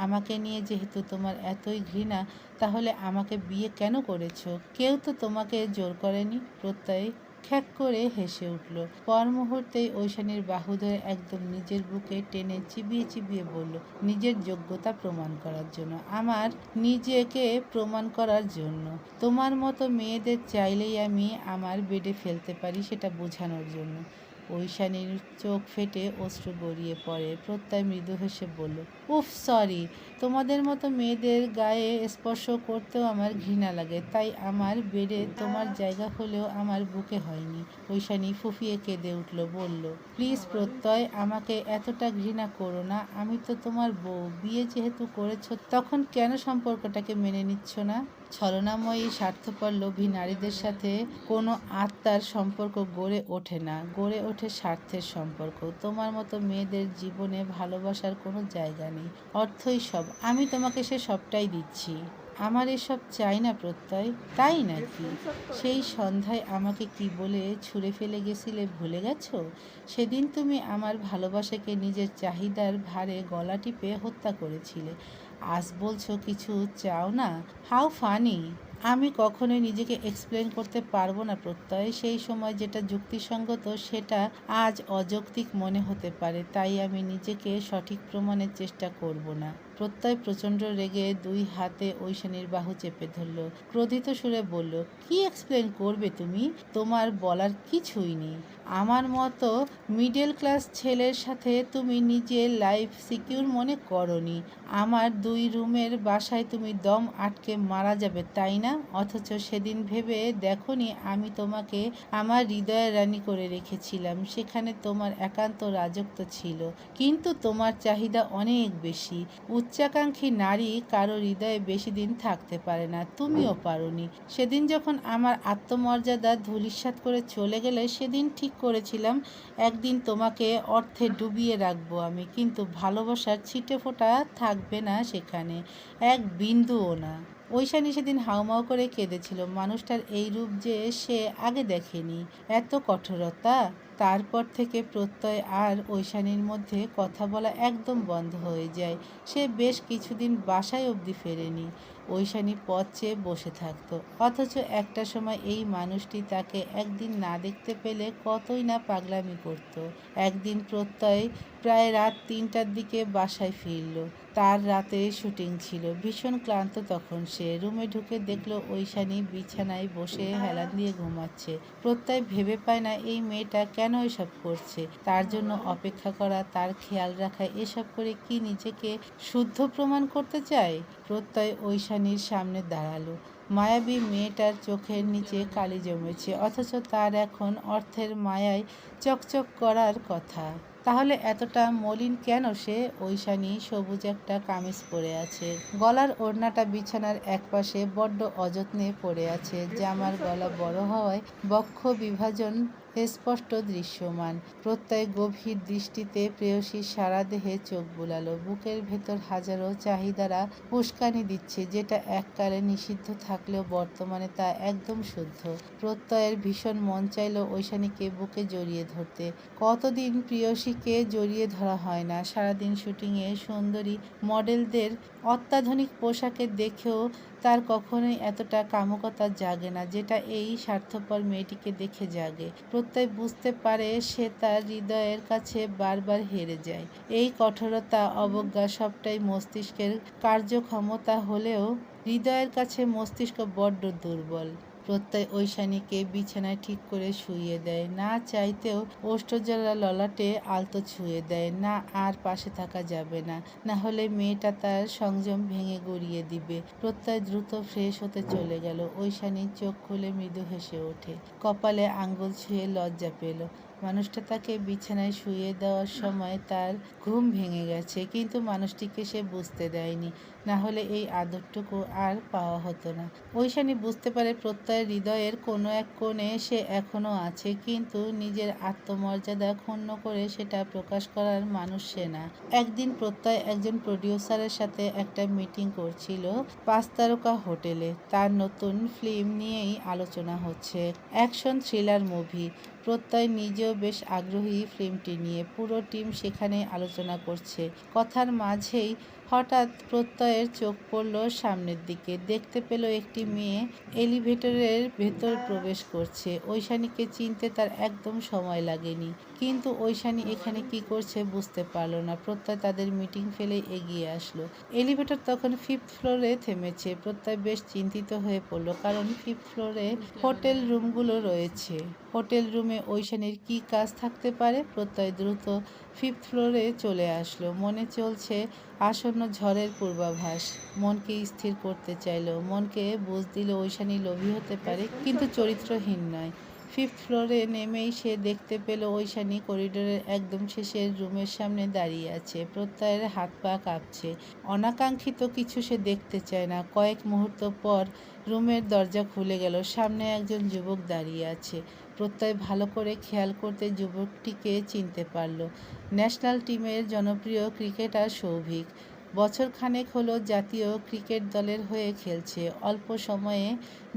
আমাকে নিয়ে যেহেতু তোমার এতই ঘৃণা, তাহলে আমাকে বিয়ে কেন করেছ? কেউ তো তোমাকে জোর করেনি। প্রত্যয় খ্যাক করে হেসে উঠল। পর মুহূর্তেই ঐশানীর বাহু ধরে একদম নিজের বুকে টেনে চিবিয়ে চিবিয়ে বলল, নিজের যোগ্যতা প্রমাণ করার জন্য। আমার নিজেকে প্রমাণ করার জন্য। তোমার মতো মেয়েদের চাইলেই আমি আমার বেডে ফেলতে পারি, সেটা বোঝানোর জন্য। ঐশানীর চোখ ফেটে অশ্রু গড়িয়ে পড়ে। প্রত্যয় মৃদু হেসে বলল, উফ সরি, তোমাদের মতো মেয়েদের গায়ে স্পর্শ করতেও আমার ঘৃণা লাগে, তাই আমার বেডে তোমার জায়গা হলেও আমার বুকে হয়নি। ঐশানী ফুঁফিয়ে কেঁদে উঠল, বলল, প্লিজ প্রত্যয়, আমাকে এতটা ঘৃণা করো না। আমি তো তোমার বউ। বিয়ে যেহেতু করেছো, তখন কেন সম্পর্কটাকে মেনে নিচ্ছ না? ছলনাময়ী স্বার্থপর লোভী নারীদের সাথে কোনো আত্মার সম্পর্ক গড়ে ওঠে না, গড়ে ওঠে স্বার্থের সম্পর্ক। তোমার মতো মেয়েদের জীবনে ভালোবাসার কোনো জায়গা নেই, অর্থই সব। আমি তোমাকে সে সবটাই দিচ্ছি। আমার এসব চাই না প্রত্যয়, তাই নাকি? সেই সন্ধ্যায় আমাকে কি বলে ছুঁড়ে ফেলে গেছিলে ভুলে গেছো? সেদিন তুমি আমার ভালোবাসাকে নিজের চাহিদার ভারে গলা টিপে হত্যা করেছিলে। আজ বলছো কিছু চাও না? How funny! আমি কখনোই নিজেকে এক্সপ্লেন করতে পারবো না প্রত্যয়। সেই সময় যেটা যুক্তিসঙ্গত সেটা আজ অযৌক্তিক মনে হতে পারে, তাই আমি নিজেকে সঠিক প্রমাণের চেষ্টা করব না। প্রত্যয় প্রচণ্ড রেগে দুই হাতে ঐশানীর বাহু চেপে ধরল। ক্রোধিত সুরে বলল, কি এক্সপ্লেন করবে তুমি? তোমার বলার কিছুই নেই। আমার মতো মিডল ক্লাস ছেলের সাথে তুমি নিজের লাইফ সিকিউর মনে করনি। আমার 2 রুমের বাসায় তুমি দম আটকে মারা যাবে, তাই না? অথচ সেদিন ভেবে দেখোনি আমি তোমাকে আমার হৃদয়ের রানী করে রেখেছিলাম। সেখানে তোমার একান্ত রাজত্ব ছিল, কিন্তু তোমার চাহিদা অনেক বেশি। উচ্চাকাঙ্ক্ষী নারী কারো হৃদয়ে বেশি দিন থাকতে পারে না, তুমিও পারোনি। সেদিন যখন আমার আত্মমর্যাদা ধূলিসাৎ করে চলে গেলে, সেদিন ঠিক করেছিলাম একদিন তোমাকে অর্থে ডুবিয়ে রাখবো আমি, কিন্তু ভালোবাসার ছিটে ফোঁটা থাকবে না সেখানে, এক বিন্দুও না। ঐশানী সেদিন হাউমাউ করে কেঁদেছিল। মানুষটার এই রূপ যে সে আগে দেখেনি, এত কঠোরতা। তারপর থেকে প্রত্যয় আর ঐশানীর মধ্যে কথা বলা একদম বন্ধ হয়ে যায়। সে বেশ কিছুদিন বাসায় অবধি ফেরেনি। ঐশানী পথ চেয়ে বসে থাকতো। অথচ একটা সময় এই মানুষটি তাকে একদিন না দেখতে পেলে কতই না পাগলামি করত। একদিন প্রত্যয় প্রায় রাত ৩টার দিকে বাসায় ফিরল। তার রাতে শুটিং ছিল, ভীষণ ক্লান্ত তখন সে। রুমে ঢুকে দেখল ঐশানী বিছানায় বসে হেলান দিয়ে ঘুমাচ্ছে। প্রত্যয় ভেবে পায় না এই মেয়েটা কেন এসব করছে। তার জন্য অপেক্ষা করা, তার খেয়াল রাখা, এসব করে কি নিজেকে শুদ্ধ প্রমাণ করতে চায়? প্রত্যয় ঐশানীর সামনে দাঁড়ালো। মায়াবী মেয়েটার চোখের নিচে কালি জমেছে, অথচ তার এখন অর্থের মায়ায় চকচক করার কথা। তাহলে এতটা মলিন কেন সে? ঐশানী সবুজ একটা কামিজ পরে আছে, গলার ওড়নাটা বিছানার একপাশে বড্ড অযত্নে পড়ে আছে। জামার গলা বড় হওয়ায় বক্ষ বিভাজন স্পষ্ট দৃশ্যমান। প্রত্যয় গভীর দৃষ্টিতে প্রেয়সীর সারা দেহে চোখ বুলালো। বুকের ভেতর হাজারো চাহিদারা উস্কানি দিচ্ছে, যেটা এককালে নিষিদ্ধ থাকলেও বর্তমানে তা একদম শুদ্ধ। প্রত্যয়ের ভীষণ মন চাইল ঐশানীকে বুকে জড়িয়ে ধরতে। কতদিন প্রেয়সীকে জড়িয়ে ধরা হয় না। সারাদিন শুটিংয়ে সুন্দরী মডেলদের অত্যাধুনিক পোশাকে দেখেও তার কখনোই এতটা কামুকতা জাগে না, যেটা এই স্বার্থপর মেয়েটিকে দেখে জাগে। প্রত্যয় বুঝতে পারে সে তার হৃদয়ের কাছে বারবার হেরে যায়। এই কঠোরতা, অবজ্ঞা সবটাই মস্তিষ্কের কার্যক্ষমতা হলেও হৃদয়ের কাছে মস্তিষ্ক বড্ড দুর্বল। প্রত্যয় ঐশানীকে বিছানায় ঠিক করে শুইয়ে দেয়। না চাইতেও ওষ্ঠজলা ললাটে আলতো ছুঁয়ে দেয়। না, আর পাশে থাকা যাবে না, না হলে মেয়েটা তার সংযম ভেঙে গড়িয়ে দিবে। প্রত্যয় দ্রুত ফ্রেশ হতে চলে গেল। ঐশানী চোখ খুলে মৃদু হেসে ওঠে। কপালে আঙ্গুল ছুঁয়ে লজ্জা পেল। মানুষটা তাকে বিছানায় শুইয়ে দেওয়ার সময় তার ঘুম ভেঙে গেছে, কিন্তু মানুষটিকে সে বুঝতে দেয়নি। না হলে এই আদরটুকু আর পাওয়া হতো না। ঐশানী বুঝতে পারে প্রত্যয়ের হৃদয়ের কোনো এক কোণে সে এখনো আছে, কিন্তু নিজের আত্মমর্যাদা ক্ষুণ্ণ করে সেটা প্রকাশ করার মানুষ সে না। একদিন প্রত্যয় একজন প্রডিউসারের সাথে একটা মিটিং করছিল ৫ তারকা হোটেলে। তার নতুন ফিল্ম নিয়েই আলোচনা হচ্ছে, অ্যাকশন থ্রিলার মুভি। প্রত্যয় নিজেও বেশ আগ্রহী ফিল্মটি নিয়ে। পুরো টিম সেখানে আলোচনা করছে। কথার মাঝেই হঠাৎ প্রত্যয়ের চোখ পড়ল সামনের দিকে। দেখতে পেল একটি মেয়ে এলিভেটরের ভেতর প্রবেশ করছে। ঐশানীকে চিনতে তার একদম সময় লাগেনি, কিন্তু ঐশানী এখানে কি করছে বুঝতে পারল না। প্রত্যয় তাদের মিটিং ফেলে এগিয়ে আসলো। এলিভেটর তখন 5th ফ্লোরে থেমেছে। প্রত্যয় বেশ চিন্তিত হয়ে পড়ল, কারণ 5th ফ্লোরে হোটেল রুমগুলো রয়েছে। হোটেল রুমে ঐশানীর কি কাজ থাকতে পারে? প্রত্যয় দ্রুত 5th ফ্লোরে চলে আসলো। মনে চলছে আসন্ন ঝড়ের পূর্বাভাস। মনকে স্থির করতে চাইল। মনকে বুঝ দিল ঐশানী লোভী হতে পারে, কিন্তু চরিত্রহীন নয়। 5th ফ্লোরে নেমেই সে দেখতে পেল ঐশানী করিডোরের একদম শেষের রুমের সামনে দাঁড়িয়ে আছে। প্রত্যয়ের হাত পা কাঁপছে। অনাকাঙ্ক্ষিত কিছু সে দেখতে চায় না। কয়েক মুহূর্ত পর রুমের দরজা খুলে গেল। সামনে একজন যুবক দাঁড়িয়ে আছে। প্রত্যয় ভালো করে খেয়াল করতে যুবকটিকে চিনতে পারল। ন্যাশনাল টিমের জনপ্রিয় ক্রিকেটার সৌভিক। বছরখানেক হলো জাতীয় ক্রিকেট দলের হয়ে খেলছে। অল্প সময়ে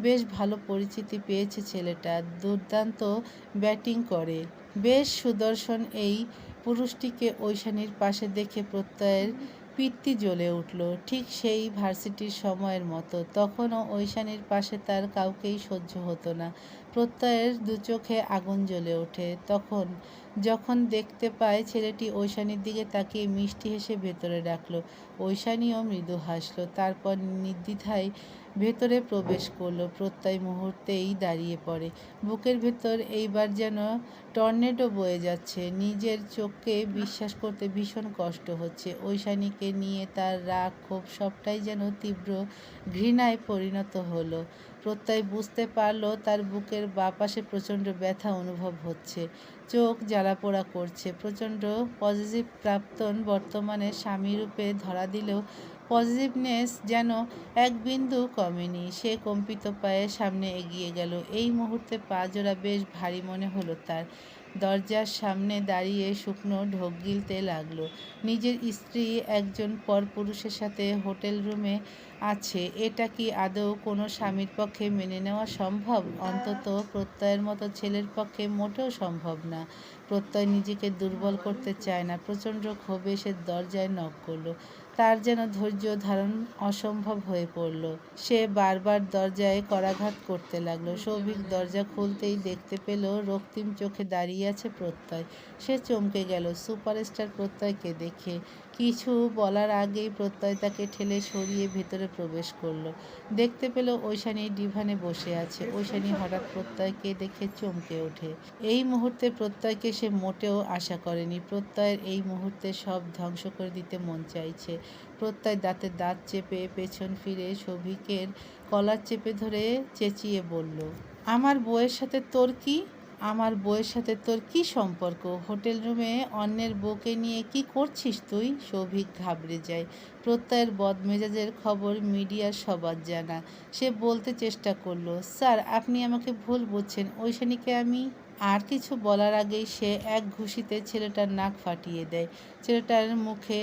বেশ ভালো পরিচিতি পেয়েছে ছেলেটা। দুর্দান্ত ব্যাটিং করে। বেশ সুদর্শন এই পুরুষটিকে ঐশানীর পাশে দেখে প্রত্যয়ের পিত্তি জ্বলে উঠল, ঠিক সেই ভার্সিটির সময়ের মতো। তখনও ঐশানীর পাশে তার কাউকেই সহ্য হতো না। প্রত্যয়ের দুচোখে আগুন জ্বলে ওঠে তখন যখন দেখতে পায় ছেলেটি ঐশানীর দিকে তাকিয়ে মিষ্টি হেসে ভেতরে ডাকল। ঐশানীও মৃদু হাসল, তারপর নির্দ্বিধায় ভেতরে প্রবেশ করল। প্রত্যয় মুহূর্তেই দাঁড়িয়ে পড়ে। বুকের ভেতর এইবার যেন টর্নেডো বয়ে যাচ্ছে। নিজের চোখকে বিশ্বাস করতে ভীষণ কষ্ট হচ্ছে। ঐশানীকে নিয়ে তার রাগ, ক্ষোভ সবটাই যেন তীব্র ঘৃণায় পরিণত হলো। প্রত্যয় বুঝতে পারল তার বুকের বাঁ পাশে প্রচণ্ড ব্যথা অনুভব হচ্ছে। চোখ জ্বালাপোড়া করছে। প্রচণ্ড পজিটিভ প্রাক্তন বর্তমানে স্বামীরূপে ধরা দিলেও পজিটিভনেস যেন এক বিন্দু কমেনি। সে কম্পিত পায়ে সামনে এগিয়ে গেল। এই মুহূর্তে পা জোড়া বেশ ভারী মনে হলো তার। দরজার সামনে দাঁড়িয়ে শুকনো ঢোক গিলতে লাগলো। নিজের স্ত্রী একজন পরপুরুষের সাথে হোটেল রুমে আছে, এটা কি আদৌ কোনো স্বামীর পক্ষে মেনে নেওয়া সম্ভব? অন্তত প্রত্যয়ের মতো ছেলের পক্ষে মোটেও সম্ভব না। প্রত্যয় নিজেকে দুর্বল করতে চায় না। প্রচণ্ড ক্ষোভে সে দরজায় নক করল। তার যেন ধৈর্য ধারণ অসম্ভব হয়ে পড়ল। সে বারবার দরজায় করাঘাত করতে লাগলো। সৌভিক দরজা খুলতেই দেখতে পেল রক্তিম চোখে দাঁড়িয়ে আছে প্রত্যয়। সে চমকে গেল সুপারস্টার প্রত্যয়কে দেখে। কিছু বলার আগেই প্রত্যয় তাকে ঠেলে সরিয়ে ভেতরে প্রবেশ করলো। দেখতে পেল ঐশানী ডিভানে বসে আছে। ঐশানী হঠাৎ প্রত্যয়কে দেখে চমকে ওঠে। এই মুহূর্তে প্রত্যয়কে সে মোটেও আশা করেনি। প্রত্যয়ের এই মুহূর্তে সব ধ্বংস করে দিতে মন চাইছে। প্রত্যয় দাঁতে দাঁত চেপে পেছন ফিরে সৌভিকের কলার চেপে ধরে চেঁচিয়ে বলল, আমার বউয়ের সাথে তোর কি? আমার বউয়ের সাথে তোর কি সম্পর্ক? হোটেল রুমে অন্যের বউকে নিয়ে কি করছিস তুই? সৌভিক ঘাবড়ে যায়। প্রত্যয়ের বদমেজাজের খবর মিডিয়ার সবার জানা। সে বলতে চেষ্টা করলো, স্যার আপনি আমাকে ভুল বুঝছেন, ঐশানীকে আমি। আর কিছু বলার আগেই সে এক ঘুষিতে ছেলেটার নাক ফাটিয়ে দেয়। ছেলেটার মুখে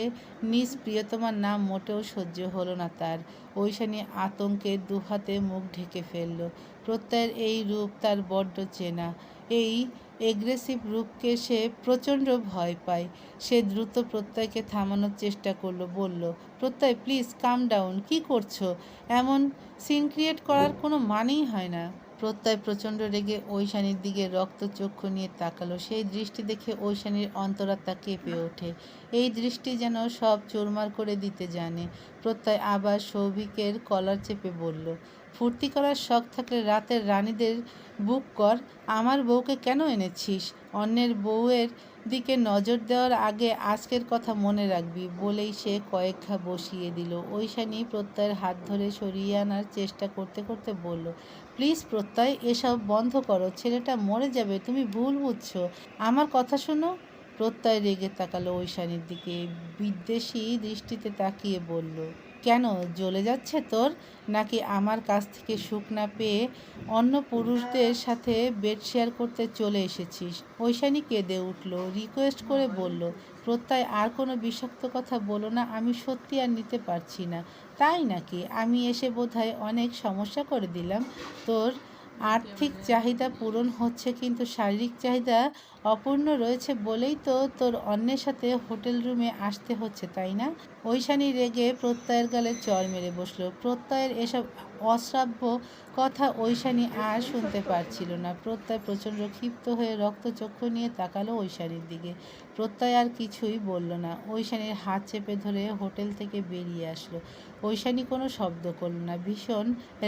নিজ প্রিয়তমার নাম মোটেও সহ্য হলো না তার। ঐশানী আতঙ্কে দুহাতে মুখ ঢেকে ফেলল। প্রত্যয়ের এই রূপ তার বড্ড চেনা। এই এগ্রেসিভ রূপকে সে প্রচণ্ড ভয় পায়। সে দ্রুত প্রত্যয়কে থামানোর চেষ্টা করলো, বলল, প্রত্যয় প্লিজ কাম ডাউন। কি করছো? এমন সিন ক্রিয়েট করার কোনো মানেই হয় না। প্রত্যয় প্রচণ্ড রেগে ঐশানীর দিকে রক্তচক্ষু নিয়ে তাকালো। সেই দৃষ্টি দেখে ঐশানীর অন্তরাত্মা কেঁপে ওঠে। এই দৃষ্টি যেন সব চুরমার করে দিতে জানে। প্রত্যয় আবার সৌভিকের কলার চেপে বলল, ফুর্তি করার শখ থাকলে রাতের রানীদের বুক কর। আমার বউকে কেন এনেছিস? অন্যের বউয়ের দিকে নজর দেওয়ার আগে আজকের কথা মনে রাখবি। বলেই সে কয়েক ঘা বসিয়ে দিল। ঐশানী প্রত্যয়ের হাত ধরে সরিয়ে আনার চেষ্টা করতে করতে বলল, প্লিজ প্রত্যয় এসব বন্ধ করো, ছেলেটা মরে যাবে, তুমি ভুল বুঝছো, আমার কথা শোনো। প্রত্যয় রেগে তাকালো ঐশানীর দিকে, বিদ্বেষী দৃষ্টিতে তাকিয়ে বলল, কেন জ্বলে যাচ্ছে তোর? নাকি আমার কাছ থেকে সুখ না পেয়ে অন্য পুরুষদের সাথে বেড শেয়ার করতে চলে এসেছিস? ঐশানী কেঁদে উঠল, রিকোয়েস্ট করে বলল, প্রত্যয় আর কোনো বিষাক্ত কথা বলো না, আমি সত্যি আর নিতে পারছি না। তাই নাকি? আমি এসে বোধহয় অনেক সমস্যা করে দিলাম। তোর আর্থিক চাহিদা পূরণ হচ্ছে কিন্তু শারীরিক চাহিদা অপূর্ণ রয়েছে বলেই তো তোর অন্যের সাথে হোটেল রুমে আসতে হচ্ছে, তাই না? ঐশানী রেগে প্রত্যয়ের গালে চড় মেরে বসল। প্রত্যয়ের এসব অশ্রাব্য কথা ঐশানী আর শুনতে পারছিল না। প্রত্যয় প্রচণ্ড ক্ষিপ্ত হয়ে রক্তচক্ষু নিয়ে তাকালো ঐশানীর দিকে। প্রত্যয় আর কিছুই বলল না। ঐশানীর হাত চেপে ধরে হোটেল থেকে বেরিয়ে আসলো। ঐশানী কোনো শব্দ করল না। ভীষণ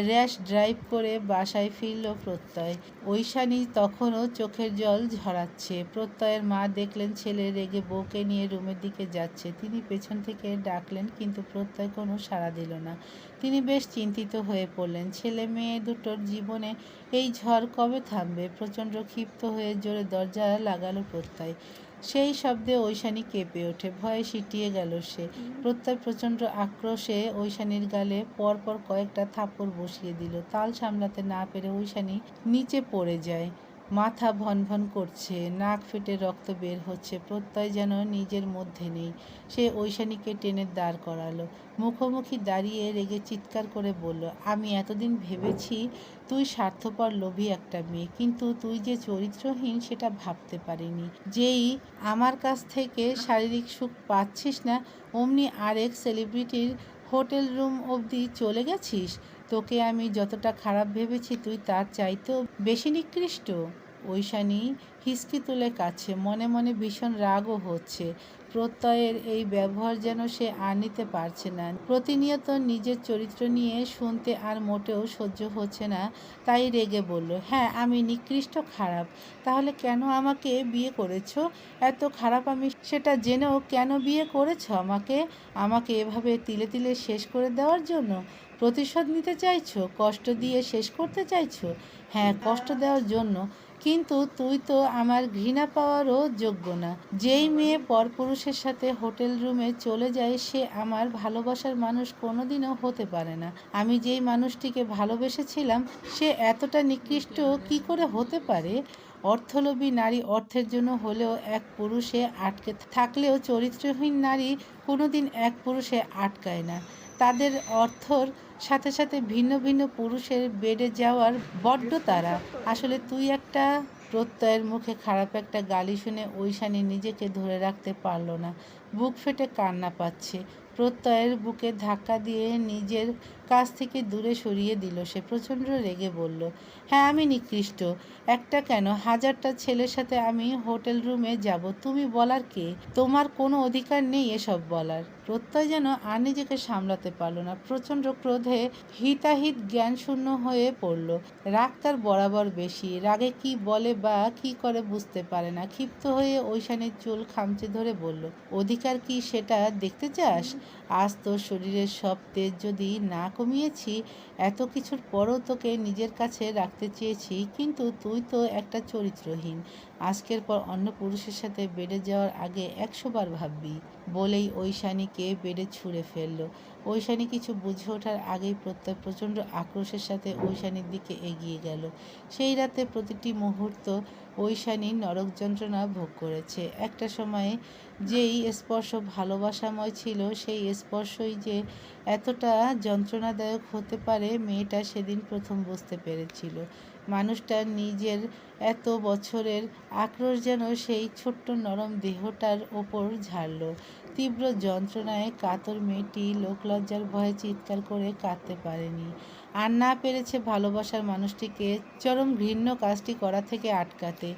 র্যাশ ড্রাইভ করে বাসায় ফিরল প্রত্যয়। ঐশানী তখনও চোখের জল ঝরাচ্ছে। প্রত্যয়ের মা দেখলেন ছেলে রেগে বউকে নিয়ে রুমের দিকে যাচ্ছে। তিনি পেছন থেকে ডাকলেন কিন্তু প্রত্যয় কোনো সাড়া দিল না। তিনি বেশ চিন্তিত হয়ে পড়লেন। ছেলে মেয়ে দুটোর জীবনে এই ঝড় কবে থামবে? প্রচণ্ড ক্ষিপ্ত হয়ে জোরে দরজা লাগালো প্রত্যয়। সেই শব্দে ঐশানী কেঁপে ওঠে। ভয়ে সিটিয়ে গেল সে। প্রত্যয় প্রচণ্ড আক্রোশে ঐশানীর গালে পরপর কয়েকটা থাপ্পড় বসিয়ে দিল। তাল সামলাতে না পেরে ঐশানী নিচে পড়ে যায়। মাথা ভনভন করছে, নাক ফেটে রক্ত বের হচ্ছে। প্রত্যয় যেন নিজের মধ্যে নেই। সে ঐশানীকে টেনে দাঁড় করালো। মুখোমুখি দাঁড়িয়ে রেগে চিৎকার করে বলল, আমি এতদিন ভেবেছি তুই স্বার্থপর লোভী একটা মেয়ে, কিন্তু তুই যে চরিত্রহীন সেটা ভাবতে পারিনি। যেই আমার কাছ থেকে শারীরিক সুখ পাচ্ছিস না অমনি আরেক সেলিব্রিটির হোটেল রুম অবধি চলে গেছিস। তোকে আমি যতটা খারাপ ভেবেছি তুই তার চাইতেও বেশি নিকৃষ্ট। ঐশানী হিসকি তুলে কাছে, মনে মনে ভীষণ রাগও হচ্ছে। প্রত্যয়ের এই ব্যবহার যেন সে আর নিতে পারছে না। প্রতিনিয়ত নিজের চরিত্র নিয়ে শুনতে আর মোটেও সহ্য হচ্ছে না। তাই রেগে বলল, হ্যাঁ আমি নিকৃষ্ট, খারাপ। তাহলে কেন আমাকে বিয়ে করেছো? এত খারাপ আমি সেটা জেনেও কেন বিয়ে করেছো আমাকে? আমাকে এভাবে তিলে তিলে শেষ করে দেওয়ার জন্য? প্রতিশোধ নিতে চাইছো? কষ্ট দিয়ে শেষ করতে চাইছো? হ্যাঁ, কষ্ট দেওয়ার জন্য। কিন্তু তুই তো আমার ঘৃণা পাওয়ারও যোগ্য না। যেই মেয়ে পরপুরুষের সাথে হোটেল রুমে চলে যায় সে আমার ভালোবাসার মানুষ কোনোদিনও হতে পারে না। আমি যেই মানুষটিকে ভালোবেসেছিলাম সে এতটা নিকৃষ্ট কি করে হতে পারে? অর্থলোভী নারী অর্থের জন্য হলেও এক পুরুষে আটকে থাকলেও চরিত্রহীন নারী কোনোদিন এক পুরুষে আটকায় না। তাদের অর্থর সাথে সাথে ভিন্ন ভিন্ন পুরুষের বেডে যাওয়ার বড্ড তাড়া। আসলে তুই একটা। প্রত্যয়ের মুখে খারাপ একটা গালি শুনে ঐশানী নিজেকে ধরে রাখতে পারল না। বুক ফেটে কান্না পাচ্ছে। প্রত্যয়ের বুকে ধাক্কা দিয়ে নিজের কাছ থেকে দূরে সরিয়ে দিল সে। প্রচণ্ড রেগে বলল, হ্যাঁ আমি নিকৃষ্ট। একটা কেন, হাজারটা ছেলের সাথে আমি হোটেল রুমে যাব, তুমি বলার কে? তোমার কোনো অধিকার নেই এসব বলার। প্রত্যয় যেন আর নিজেকে সামলাতে পারল না। প্রচণ্ড ক্রোধে হিতাহিত জ্ঞান শূন্য হয়ে পড়ল। রাগ তার বরাবর বেশি। রাগে কি বলে বা কি করে বুঝতে পারে না। ক্ষিপ্ত হয়ে ঐশানীর চুল খামচে ধরে বলল, অধিকার কি সেটা দেখতে চাস? আজ তোর শরীরের সব তেজ যদি না কমিয়েছি, এত কিছুর পরও তোকে নিজের কাছে রাখতে চেয়েছি, কিন্তু তুই তো একটা চরিত্রহীন। আজকের পর অন্য পুরুষের সাথে বেডে যাওয়ার আগে 100 বার ভাববি। বলেই ঐশানীকে বেডে ছুঁড়ে ফেলল। ঐশানী কিছু বুঝে ওঠার আগেই প্রত্যয় প্রচণ্ড আক্রোশের সাথে ঐশানীর দিকে এগিয়ে গেল। সেই রাতে প্রতিটি মুহূর্ত ঐশানী নরক যন্ত্রণা ভোগ করেছে। একটা সময়ে যেই স্পর্শ ভালোবাসাময় ছিল, সেই স্পর্শই যে এতটা যন্ত্রণাদায়ক হতে পারে মেয়েটা সেদিন প্রথম বুঝতে পেরেছিল। মানুষটা নিজের এত বছরের আক্রোশ যেন সেই ছোট্ট নরম দেহটার ওপর ঝাড়ল। তীব্র যন্ত্রণায় কাতর মেয়েটি লোকলজ্জার ভয়ে চিৎকার করে কাঁদতে পারেনি। আর না পেরেছে ভালোবাসার মানুষটিকে চরম ঘৃণ্য কাজটি করা থেকে আটকাতে।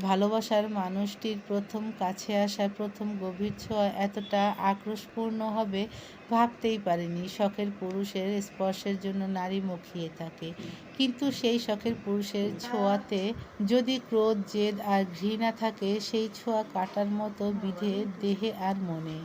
ভালোবাসার মানুষটির প্রথম কাছে আসা, প্রথম গভীর ছোঁয়া এতটা আক্রোশপূর্ণ হবে ভাবতেই পারেনি। শখের পুরুষের স্পর্শের জন্য নারী মুখিয়ে থাকে, কিন্তু সেই শখের পুরুষের ছোঁয়াতে যদি ক্রোধ, জেদ আর ঘৃণা থাকে, সেই ছোঁয়া কাটার মতো বিধে দেহে আর মনে।